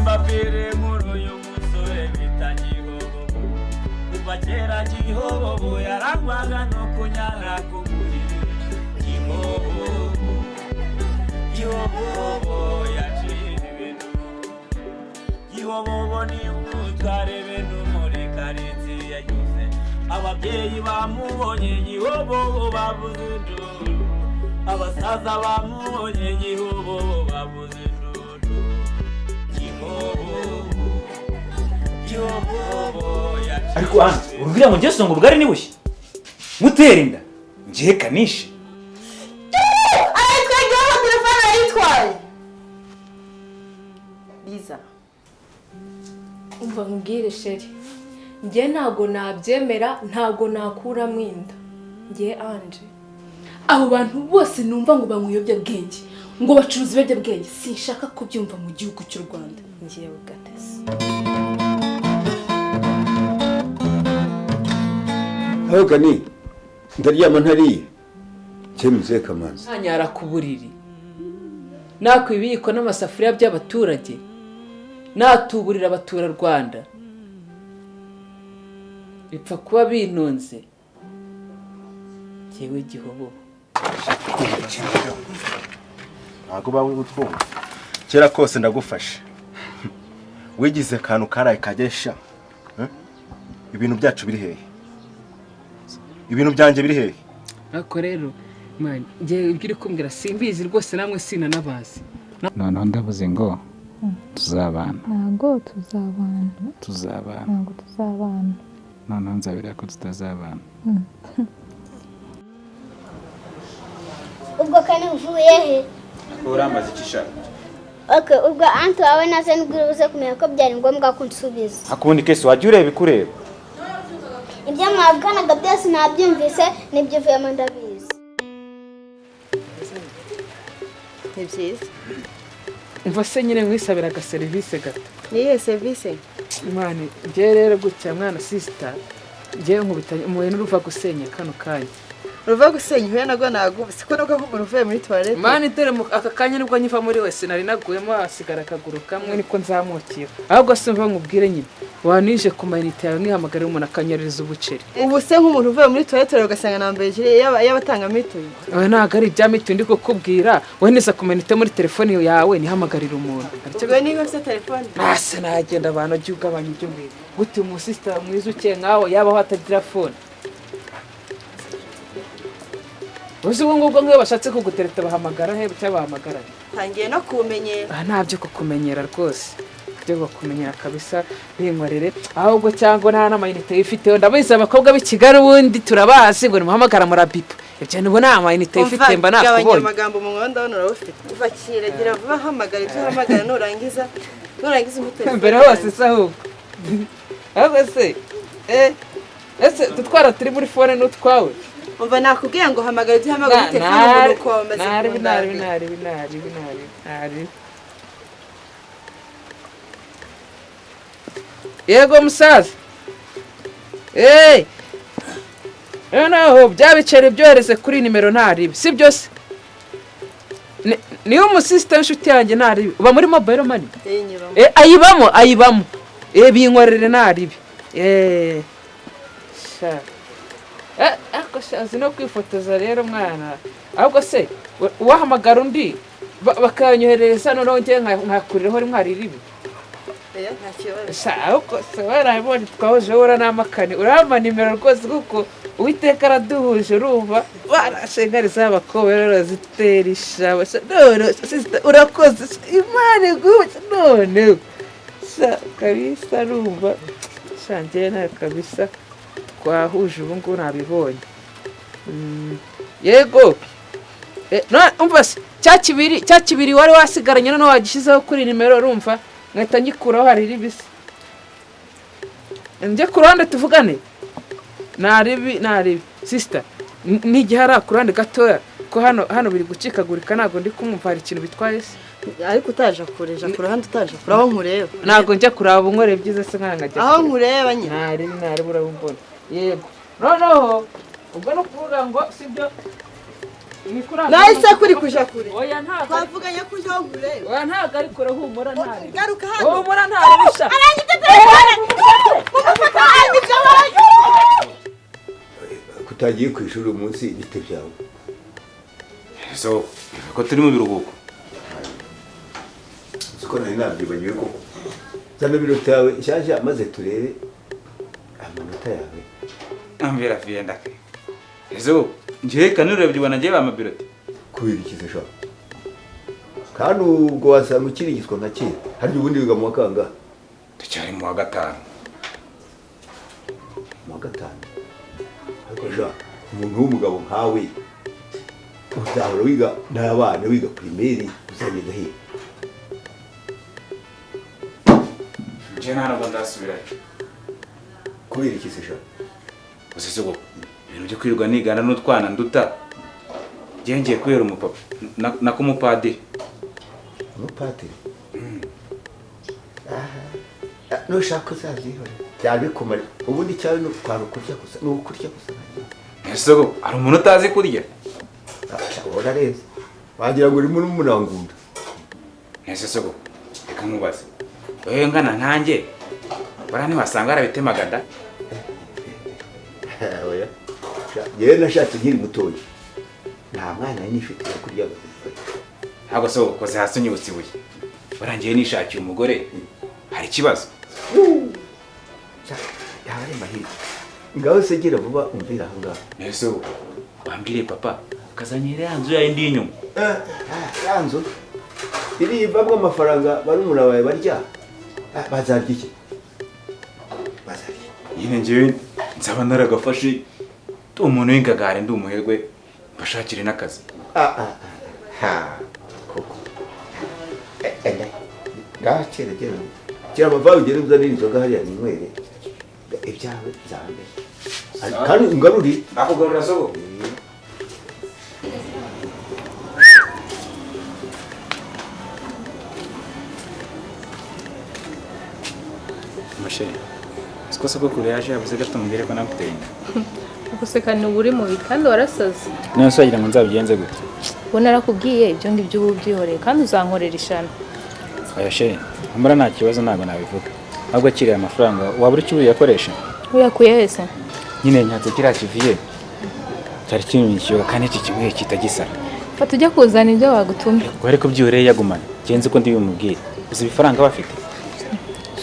Mbapire nkuru y'umusore bita Gihobo kuva kera Gihobo yarangwaga no kunyara ku buriri Gihobo yaciye ibintu Gihobo ni umutware ibintu muri karitsiye yanyuze ababyeyi bamubonye Gihobo bavuze induru abasaza bamubonye Gihobo bavuze induru ariko hano urubwira ngo ngeso ngo ubugari ni bushye mutera inda ngiye kanishe ayitwa Gihobo telefone ayitwaye Liza umva nkubwire sheri njye ntago nabyemera ntago nakuramo inda njye anje abo bantu bose numva ngo bamuyobya bwenge ngo bacuruza ibiyobyabwenge sinshaka kubyumva mu gihugu cy'u Rwanda ngiyewe gatese aho gani ndaryama ntariye cyemuze kamanzi anyara ku buriri nakwibiko n'amasafuriya by'abaturage natuburira abatura Rwanda bipfa kuba binonze yewe Gihobo ntago bawe utwumva kera kose ndagufasha wigize kantu karaye kagesha ibintu byacu biri hehe ibintu byanje biri hehe ako rero man ngiye ugire kumbwira simbizi rwose namwe sina nabazi none ndavuze ngo tuzabana ntago tuzabana none nzabira ko tutazabana ubwo kane uvuye he uramaze ikishaka okay ubwo antu wawe naze nubwiruze kumenya ko byari ngombwa ko nsubiza akundi kese wajya ureba ikureba ibyo mwabwanaga byose nabyumvise nibyo vuyemo ndabizi ni byiza umva se nyine mwisabiraga service gato niye service mwana ngiye rero gutya mwana sister ngiye nkubitanye umuye n'uruva gusenya kano kanya ruva gusenya uhuye nago nago siko nuko nk'umuntu uvuye muri toilette mani dore aka kanya nibwo nyiva muri wese nari naguyemo hasigara akaguru kamwe niko nzamukira ahubwo se mva nkubwire nyine wanije ku mayinite yawe nihamagarira umuntu akanyereza ubuceri ubu se nk'umuntu uvuye muri toilette ugasanga nambaye jire y'abatanga mitwe oya ntago ari ibya mitwe ndi kukubwira wowe neza ku mayinite muri telefone yawe nihamagarira umuntu ubwo niba se telefone nase nagenda abantu jye ugabanya ibyo mbere gute umusista mwiza uke nkawe yabaho atagira phone uzi ngo nk'iyo bashatse kugutereta bahamagara he cyangwa bahamagara tangiye no kumenyera ntabyo kukumenyera rwose byo kumenyera kabisa binkorere ahubwo cyangwa nta n'amayinite yifiteho ndabizi abakobwa b'i Kigali ubundi turabazi ngo nimuhamagara murabipa ibyo nibo nta mayinite yifite mba nakubonye amagambo mu mwanda hano urawufite uva kiregira vuba hamagara ibyo uhamagara nurangiza umutelefone mbere hose se ahubwo se ese tutwara turi muri phone n'utwawe umva nakubwiye ngo hamagara ibyo hamagara telefone nuko bamaze nari yego musaza naho byabicere byohereze kuri nimero ntaribi si byose niyo umusisita w'inshuti yanjye ntaribi uba muri mobile money ayibamo binkorere ntaribi ako shazi no kwifotoza rero mwana ahubwo se wahamagara undi bakanyohereza noneho ngiye nkakuriraho rimwe hariribi ahubwo se warabonye twahuje wora n'amakani uramba nimero rwose kuko uwiteka araduhuje urumva warashengariza abakobwa rero zitera ishaba none urakoze imana iguhe none kabisa urumva shangiye nawe kabisa twahuje ubu ngubu nabibonye yego umva se cya kibiri wari wasigaranye noneho wagishyizeho kuri nimero urumva nkahita ngikuraho hari ribisi njye ku ruhande tuvugane naribi sister n'igihe hari ku ruhande gatoya ko hano biri gucikagurika ntabwo ndi kumwumva hari ikintu bitwaye se ariko utaje kureja ku ruhande utaje kuraho nkureba ntabwo njya kuraba unkoreye byiza se nkangajya aho nkureba nyine naribi urabona yego noneho ubwo no kuvuga ngo sibyo nahise kuri kuja kure oya ntago twavuganye kuja kure oya ntago ari kure humura ntari garuka hano humura ntari bisha kutagiye ku ishuri umunsi bite byawe so ko turi mu biruhuko uko nari nabyibagiwe ko zana biro tawe nshyashya maze turebe amanota yawe ambera fienda ezo ngiye kanure byibona ngiye bamabiroti kubira ikize sha kandi ubwo wasanga ukirigizwa nka kera hari ubundi biga mu wakanga tucyari mu wa gatanu ariko sha umuntu w'umugabo nkawe uzahora wiga n'abana wiga primaire uzagenda he ngiye ntabwo ndasubira kubira ikize sha usese go ibintu byo kwirirwa nigana n'utwana nduta ngiye kwera umupapa nako umupadiri nushaka uzazihore cyane kumara ubundi cyawe no kwarukurya gusa no kurya gusa ese go ari umuntu utazi kurya ora reza wagira ngo uri muri umunangunda ese go reka nkubaze wewe ngana nkanjye barani wasanga arabitemagada oya yewe nashatse nkiri mutoyi nta mwana nifite yo kurya ntabwo se ukoze hasi unyibutse ibuye barangiye nishakiye umugore hari ikibazo yaba ari mahirwe ngaho se gira vuba umvira aho ngaho ese wambwire papa ukazanyira ya nzu yawe ndi inyuma ya nzu irivamo amafaranga barumuna bawe barya bazarya iki nyine njyewe nzaba naragafashe umuntu w'ingagare ndi umuherwe mbashakire n'akazi koko ngaho kera amavawe ugenda uzanira inzoga hariya ninywere ibyawe byanjye kandi ungaruri nakugarura sogo Masheri siko soko kure yaje yavuze gato mubwire ko nakuteye guseka ni uri mu kandi warasaze none se wagira ngo nzabigenze gute ubu narakubwiye ibyo ngibyo ubu byihoreye kandi uzankorera ishano oya sheri mbura nta kibazo ntabwo nabivuga ahubwo akiriye amafaranga wabura icyo uyakoresha uyakuye hese nyine nyatse kiriya kiviye cyari kinyishyura kandi iki kimwe kitagisara fata ujya kuzana ibyo bagutumye ubwo ariko byihoreye yagumana genze ko ndibimubwire uzi ibifaranga bafite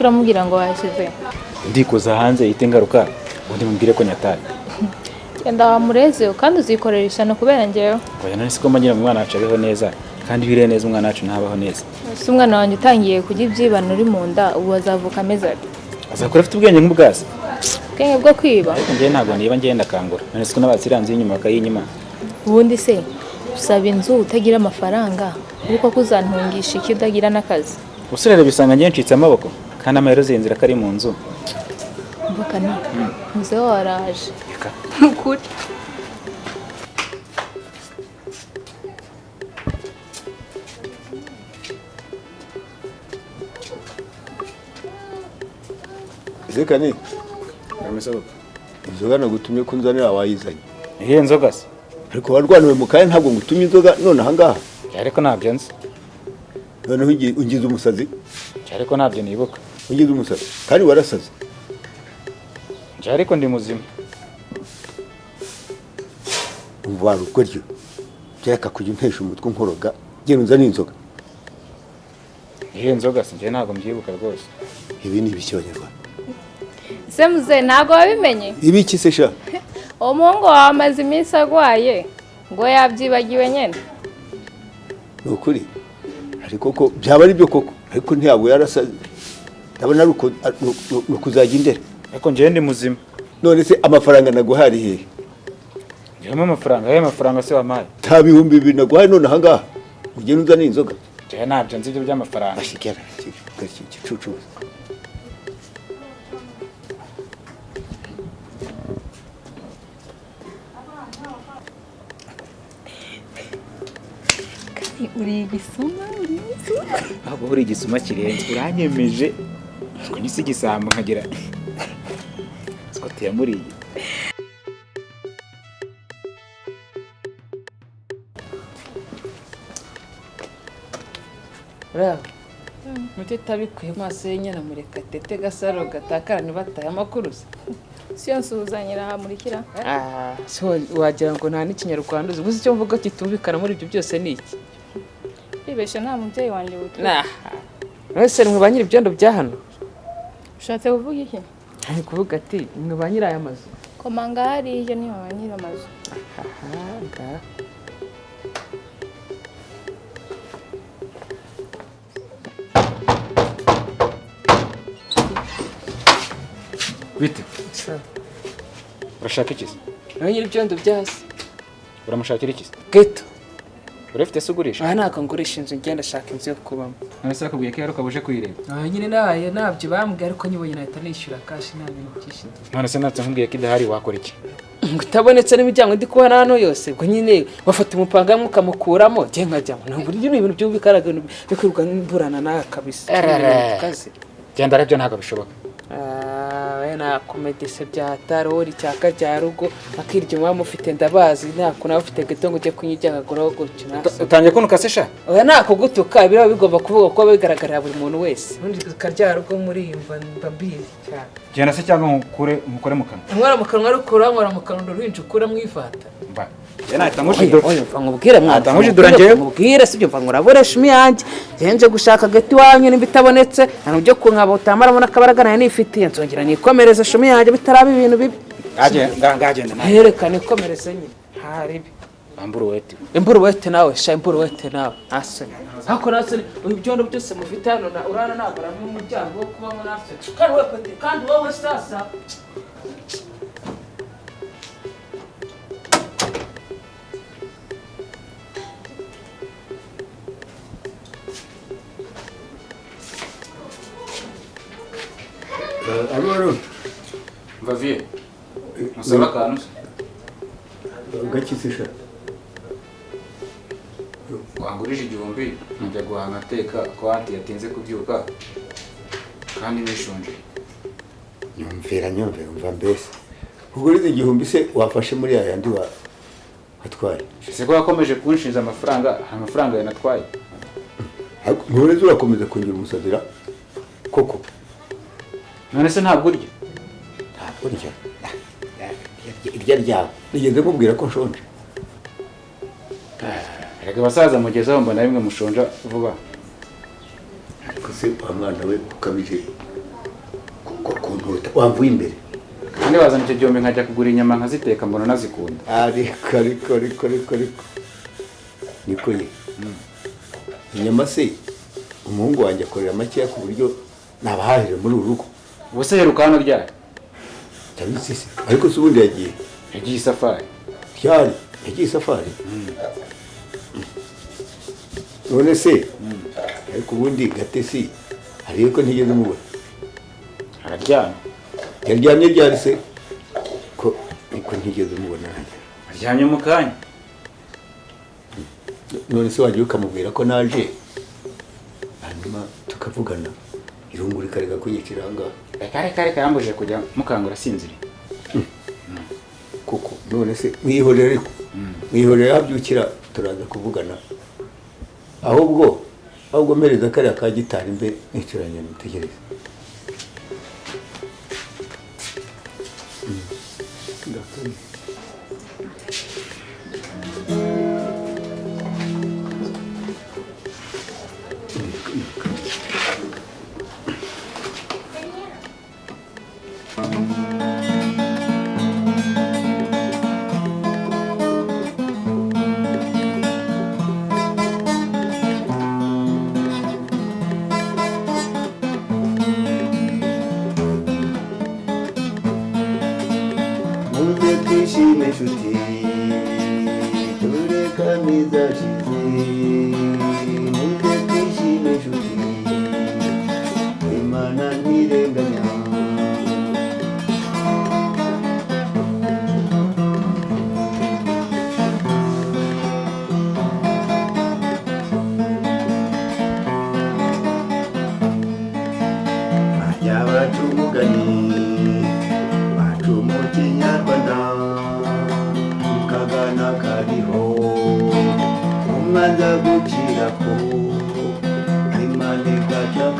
uramubwira ngo washyize ndikuza hanze ihite ngaruka ubundi mubwire ko nyataye genda wamurezeho kandi uzikorera ishano kubera njyewe oya none siko mbagira ngo umwana wacu abeho neza kandi bire neza umwana wacu ntabaho neza si umwana wanjye utangiye kujya ibyibano uri mu nda ubu azavuka ameze ati azakura afite ubwenge nk'ubwasi ubwenge bwo kwiba ariko njyewe ntabwo niba ngenda akangura none siko n'abatsi iranze y'inyuma bakayinyima ubundi se usaba inzu utagira amafaranga ariko ko uzantungisha iki udagira n'akazi ubusore bisanga njye ncitse amaboko kandi amaherezo y'inzira ko ari mu nzu mvuka ni muzeho waraje ukuri reka ni Amesogo inzoga nagutumye ko nzanira wayizanye ihiye nzoga se ariko warwaniwe mu kanya ntabwo ngutumye inzoga none aha ngaha ariko ntabyo nzi noneho ungize umusazi ariko ntabyo nibuka ungize umusazi kandi warasaze ariko ndi muzima umva ruko ryo byaka kujya untesha umutwe nkoroga genda unzanira inzoga ihiye nzoga se njye ntabwo mbyibuka rwose ibi ni ibiki abanyarwanda se muze ntabwo wabimenye ibiki se sha uwo muhungu wawe amaze iminsi arwaye ngo yabyibagiwe nyine ni ukuri ariko ko byaba ari byo koko ariko ntabwo yarasaze ndabona ari ukuzajya indera ariko njyewe ndi muzima none se amafaranga naguhaye ari hehe njyewe amafaranga ayo mafaranga se wampaye nta bihumbi 2 naguhaye none aha ngaha ugenda uzanira inzoga njyewe ntabyo nzi ibyo by'amafaranga ashikera igicucu uri igisuma ahubwo uri igisuma kirenze uranyemeje kunyisa igisambo nkagira siko tuyamuriye Bravo. Mutabikuye maso yenyana mureka tete gasaro gatakarani bataye amakuru. siyo nsuzanyira murikira So wagira ngo nta n'ikinyarwanda uzi gusa icyo mvuga kitumvikana muri ibyo byose ni iki? Bibesha nta mubyeyi wanjye witwa. Nah. Wese mwe banyiri ibyondo bya hano. Ushatse kuvuga iki? Ari kuvuga ati mwe banyira aya mazu. Komanga hari iyo niyo banyira amazu. Aha. Bite? Urashaka iki? Banyiri ibyondo bya hasi. Uramushakira iki? Geto. Urafite se ugurisha? Aha nako ngurisha inzu ngenda shaka inzu yo kubamo. Nase akubwiye ko yaruka buje kuyireba. Nyine naye nabyo bambwiye ariko nyibonye nahita nishyura cash nta bintu byinshi. None se natse nkubwiye ko idahari wakora iki? Utabonetse n'imiryango ndi kubona hano yose ubwo nyine wafata umupanga mukamukuramo je nkajyamo ntabwo ari ibintu by'ubikaraga bikurwa n'imburana na kabisa. Genda arabyo ntabwo bishoboka. Na komedise bya tarori cyaka cya rugo akiryo mufite ndabazi ntako nawe ufite getongo cyo kunyijyaga guraho gutyo nase utangiye kunuka se sha oya nako gutuka biro bigomba kuvuga ko bigaragarira buri muntu wese undi karya rugo muri imva mbabiri cyane genda se cyangwa mukore mu kanwa mwara mu kanwa rukura mwara mu kanwa ruhinje ukura mwifata mba yana tamushidura oya mva ngubwire mwana tamushidura ngiye ngubwire sibyo mva nguraboresha imi yanjye genje gushaka gati wanyu nimbitabonetse hano byo kunkaba utamara mona kabaragana nifitiye nzongera nikomereza shumi yanjye bitaraba ibintu bibi ngagenda herekane ikomereze nyine haribi imburuwete nawe sha imburuwete nawe asone hako nasone ibyondo byose mufite hano na urana nagara mu muryango wo kubamo nafse kandi we pete kandi wowe sasa Amaro mvavie musaba kantu gakisisha wangurije igihumbi njya guhanga ateka ko anti yatinze kubyuka kandi nishonje nyumvira umva mbese ugurize igihumbi se wafashe muri aya yandi watwaye se ko yakomeje kunshinza amafaranga yanatwaye ntureze urakomeza kungira umusazira koko none se ntabwo urya irya ryawe nigeze mubwira ko nshonje reka basaza mugezaho mbona bimwe mushonja vuba ariko se wa mwana we ukabije kuntota wamvuye imbere kandi wazana icyo gihombe nkajya kugura inyama nkaziteka mbona nazikunda ariko niko ye inyama se umuhungu wanjye akorera makeya ku buryo nabahahire muri uru rugo ubuse heruka hano ryari tabitse se ariko se ubundi yagiye isafari ryari yagiye isafari none se ariko ubundi gatesi hariyo ko ntigeze mubona araryamye yaryamye ryari se ko niko ntigeze mubona aryamye mu kanya none se wagiye ukamubwira ko naje hanyuma tukavugana irunguri karega kunyicira ngaha reka yambujije kujya mukangura asinziriye kuko none se mwihorere ariko mwihorere habyukira turaza kuvugana ahubwo mpereza kariya ka gitari mbe nicaranye mutegereze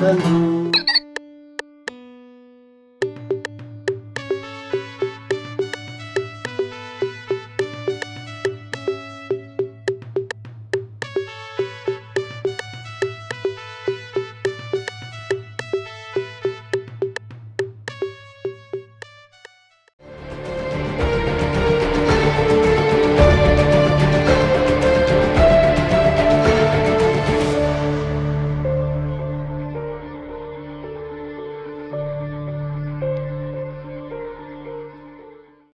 akazi